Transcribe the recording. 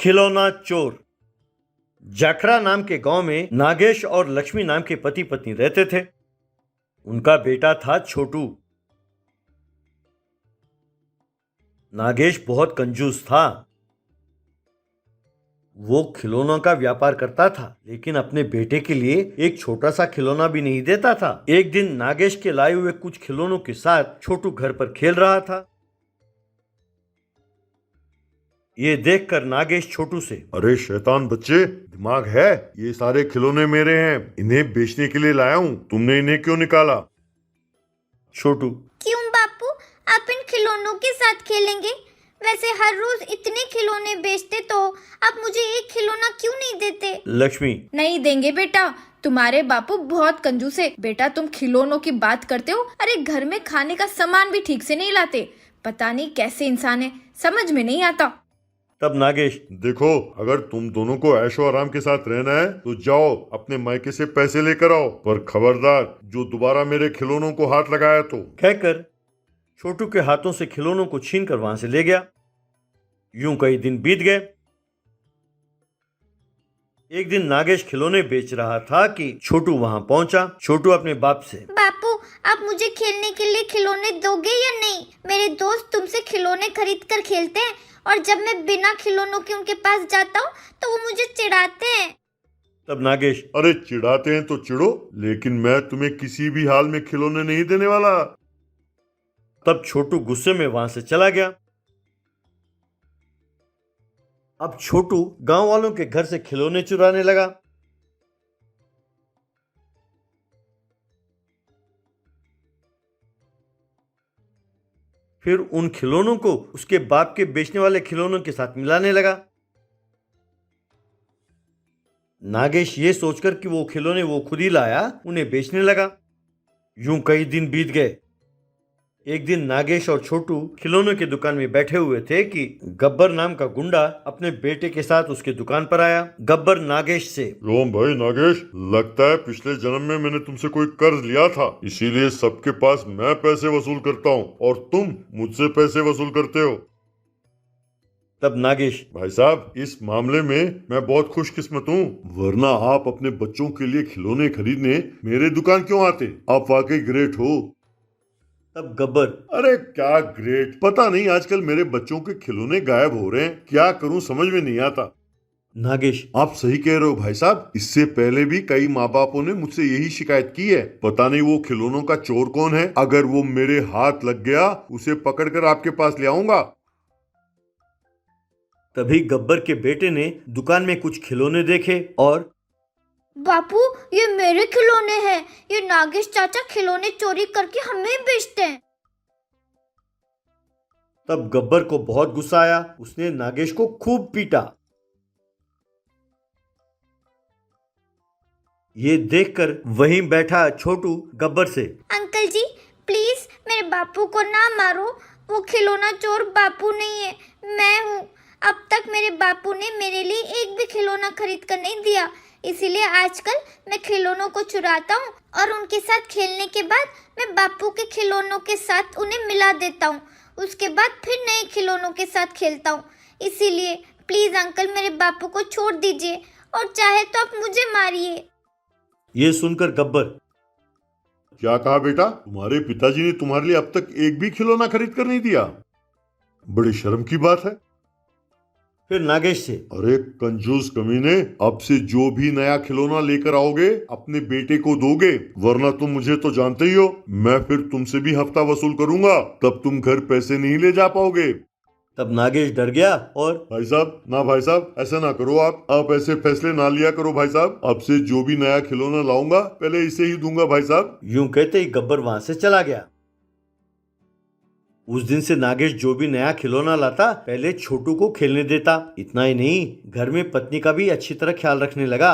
खिलौना चोर। जाखरा नाम के गांव में नागेश और लक्ष्मी नाम के पति पत्नी रहते थे। उनका बेटा था छोटू। नागेश बहुत कंजूस था। वो खिलौनों का व्यापार करता था, लेकिन अपने बेटे के लिए एक छोटा सा खिलौना भी नहीं देता था। एक दिन नागेश के लाए हुए कुछ खिलौनों के साथ छोटू घर पर खेल रहा था। ये देखकर नागेश छोटू से, अरे शैतान बच्चे, दिमाग है? ये सारे खिलौने मेरे हैं, इन्हें बेचने के लिए लाया हूँ। तुमने इन्हें क्यों निकाला? छोटू, क्यों बापू, आप इन खिलौनों के साथ खेलेंगे? वैसे हर रोज इतने खिलौने बेचते तो आप मुझे एक खिलौना क्यों नहीं देते? लक्ष्मी, नहीं देंगे बेटा, तुम्हारे बापू बहुत कंजूस है। बेटा तुम खिलौनों की बात करते हो, अरे घर में खाने का सामान भी ठीक से नहीं लाते। पता नहीं कैसे इंसान है, समझ में नहीं आता। तब नागेश, देखो, अगर तुम दोनों को ऐशो आराम के साथ रहना है तो जाओ अपने मायके से पैसे लेकर आओ, पर खबरदार जो दोबारा मेरे खिलौनों को हाथ लगाया तो। कहकर छोटू के हाथों से खिलौनों को छीनकर वहां से ले गया। यूं कई दिन बीत गए। एक दिन नागेश खिलौने बेच रहा था कि छोटू वहां पहुंचा। छोटू अपने बाप से, बापू, आप मुझे खेलने के लिए खिलौने दोगे या नहीं? मेरे दोस्त तुमसे खिलौने खरीद कर खेलते हैं और जब मैं बिना खिलौनों के उनके पास जाता हूँ तो वो मुझे चिढ़ाते हैं। तब नागेश, अरे चिढ़ाते हैं तो चिढ़ो, लेकिन मैं तुम्हें किसी भी हाल में खिलौने नहीं देने वाला। तब छोटू गुस्से में वहां से चला गया। अब छोटू गांव वालों के घर से खिलौने चुराने लगा। फिर उन खिलौनों को उसके बाप के बेचने वाले खिलौनों के साथ मिलाने लगा। नागेश ये सोचकर कि वो खिलौने वो खुद ही लाया, उन्हें बेचने लगा। यूं कई दिन बीत गए। एक दिन नागेश और छोटू खिलौनों की दुकान में बैठे हुए थे कि गब्बर नाम का गुंडा अपने बेटे के साथ उसके दुकान पर आया। गब्बर नागेश से, रोम भाई नागेश, लगता है पिछले जन्म में मैंने तुमसे कोई कर्ज लिया था, इसीलिए सबके पास मैं पैसे वसूल करता हूँ और तुम मुझसे पैसे वसूल करते हो। तब नागेश, भाई साहब, इस मामले में मैं बहुत खुशकिस्मत हूँ, वरना आप अपने बच्चों के लिए खिलौने खरीदने मेरे दुकान क्यों आते? आप वाकई ग्रेट हो। तब गब्बर, अरे क्या ग्रेट, पता नहीं आजकल मेरे बच्चों के खिलौने गायब हो रहे हैं, क्या करूं समझ में नहीं आता। नागेश, आप सही कह रहे हो भाई साहब, इससे पहले भी कई माँ बापों ने मुझसे यही शिकायत की है। पता नहीं वो खिलौनों का चोर कौन है, अगर वो मेरे हाथ लग गया उसे पकड़कर आपके पास ले आऊंगा। तभी गब्बर के बेटे ने दुकान में कुछ खिलौने देखे और, बापू, ये मेरे खिलौने हैं। ये नागेश चाचा खिलौने चोरी करके हमें बेचते हैं। तब गब्बर को बहुत गुस्सा आया। उसने नागेश को खूब पीटा। ये देखकर वहीं बैठा छोटू गब्बर से, अंकल जी, प्लीज मेरे बापू को ना मारो। वो खिलौना चोर बापू नहीं है, मैं हूँ। अब तक मेरे बापू ने मेरे लिए एक भी खिलौना खरीद कर नहीं दिया, इसीलिए आजकल मैं खिलौनों को चुराता हूँ और उनके साथ खेलने के बाद मैं बापू के खिलौनों के साथ उन्हें मिला देता हूँ। उसके बाद फिर नए खिलौनों के साथ खेलता हूँ। इसीलिए प्लीज अंकल, मेरे बापू को छोड़ दीजिए और चाहे तो आप मुझे मारिए। ये सुनकर गब्बर, क्या कहा बेटा? तुम्हारे पिताजी ने तुम्हारे लिए अब तक एक भी खिलौना खरीद कर नहीं दिया? बड़ी शर्म की बात है। फिर नागेश से, अरे कंजूस कमीने, अब से जो भी नया खिलौना लेकर आओगे अपने बेटे को दोगे, वरना तुम मुझे तो जानते ही हो, मैं फिर तुमसे भी हफ्ता वसूल करूंगा, तब तुम घर पैसे नहीं ले जा पाओगे। तब नागेश डर गया और, भाई साहब, ना भाई साहब, ऐसा ना करो, आप ऐसे फैसले ना लिया करो भाई साहब। अब से जो भी नया खिलौना लाऊंगा पहले इसे ही दूंगा भाई साहब। यूं कहते ही गब्बर वहां से चला गया। उस दिन से नागेश जो भी नया खिलौना लाता पहले छोटू को खेलने देता। इतना ही नहीं, घर में पत्नी का भी अच्छी तरह ख्याल रखने लगा।